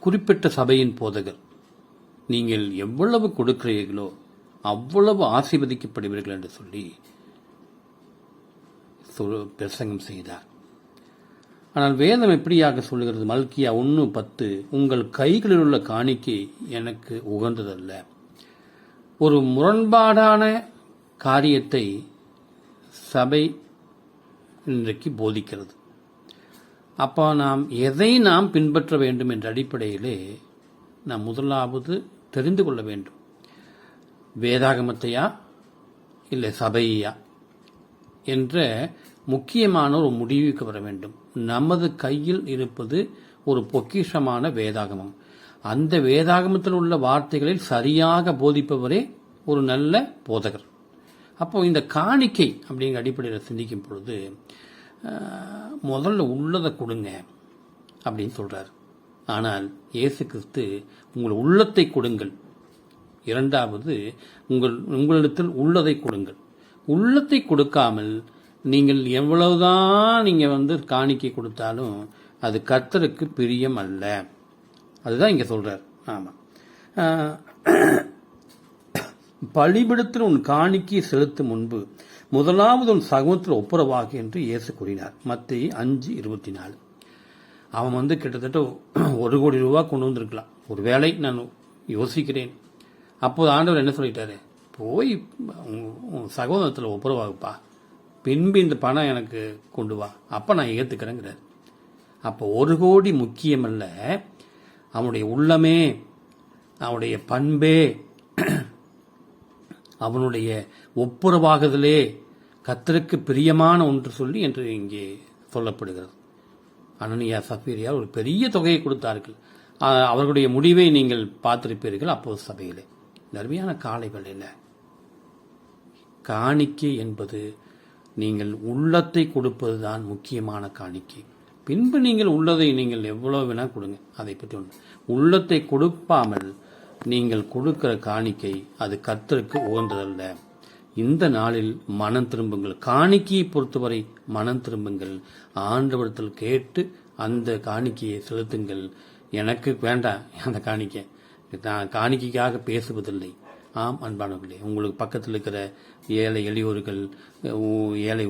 குறிப்பிட்ட சபையின் போதகர், நீங்கள் எவ்வளவு கொடுக்கிறீர்களோ அவ்வளவு ஆசீர்வதிக்கப்படுவீர்கள் என்று சொல்லி பிரசங்கம் செய்தார். ஆனால் வேதம் எப்படியாக சொல்லுகிறது? மல்கியா 1:10, உங்கள் கைகளில் உள்ள காணிக்கை எனக்கு உகந்ததல்ல. ஒரு முரண்பாடான காரியத்தை சபை இன்றைக்கு போதிக்கிறது. அப்போ எதை நாம் பின்பற்ற வேண்டும் என்ற அடிப்படையிலே நாம் முதலாவது தெரிந்து கொள்ள வேண்டும். வேதாகமத்தையா இல்லை சபையா என்ற முக்கியமான ஒரு முடிவுக்கு வர வேண்டும். நமது கையில் இருப்பது ஒரு பொக்கிஷமான வேதாகமம். அந்த வேதாகமத்தில் உள்ள வார்த்தைகளில் சரியாக போதிப்பவரே ஒரு நல்ல போதகர். அப்போ இந்த காணிக்கை அப்படிங்கிற அடிப்படையில் சிந்திக்கும் பொழுது முதல்ல உள்ளதை கொடுங்க அப்படின்னு சொல்றார். ஆனால் இயேசு கிறிஸ்து உங்கள் உள்ளத்தை கொடுங்கள். இரண்டாவது, உங்களிடத்தில் உள்ளதை கொடுங்கள். உள்ளத்தை கொடுக்காமல் நீங்கள் எவ்வளவுதான் நீங்க காணிக்கை கொடுத்தாலும் அது கர்த்தருக்கு பிரியம் அல்ல. அதுதான் இங்க சொல்றார். ஆமா, பலிபீடத்தில் உன் காணிக்கை செலுத்தும் முன்பு முதலாவது உன் சகோதரத்தில் ஒப்புரவாகு என்று இயேசு கூறினார். மத்தேயு 5:24. அவன் கிட்டத்தட்ட 1 கோடி ரூபாய் கொண்டு வந்திருக்கலாம். ஒருவேளை நான் யோசிக்கிறேன். அப்போது ஆண்டவர் என்ன சொல்லிட்டாரு? போய் உன் சகோதரத்தில் ஒப்புரவாகுப்பா, பின்பு இந்த பணம் எனக்கு கொண்டு வா, அப்ப நான் ஏத்துக்கிறேங்கிறார். அப்போ 1 கோடி முக்கியமல்ல, அவனுடைய உள்ளமே, அவனுடைய பண்பே, அவனுடைய ஒப்புரவாகுதலே கர்த்தருக்கு பிரியமான ஒன்று சொல்லி என்று இங்கே சொல்லப்படுகிறது. அனனியா சப்பீரியா ஒரு பெரிய தொகையை கொடுத்தார்கள். அவர்களுடைய முடிவை நீங்கள் பார்த்திருப்பீர்கள். அப்போது சபையிலே அருமையான காலை வேளையில காணிக்கை என்பது நீங்கள் உள்ளத்தை கொடுப்பதுதான் முக்கியமான காணிக்கை. பின்பு நீங்கள் உள்ளதை நீங்கள் எவ்வளவு வேணா கொடுங்க, அதை பற்றி ஒன்று. உள்ளத்தை கொடுப்பாமல் நீங்கள் கொடுக்கிற காணிக்கை அது கர்த்தருக்கு உகந்ததல்ல. இந்த நாளில் மனம் திரும்புங்கள். காணிக்கையை பொறுத்தவரை மனம் திரும்புங்கள். ஆண்டவரிடத்தில் கேட்டு அந்த காணிக்கையை செலுத்துங்கள். எனக்கு வேண்டாம் அந்த காணிக்கை, நான் காணிக்கைக்காக பேசுவதில்லை. ஆம் அன்பானவர்களே, உங்களுக்கு பக்கத்தில் இருக்கிற ஏழை எளியோர்கள், ஏழை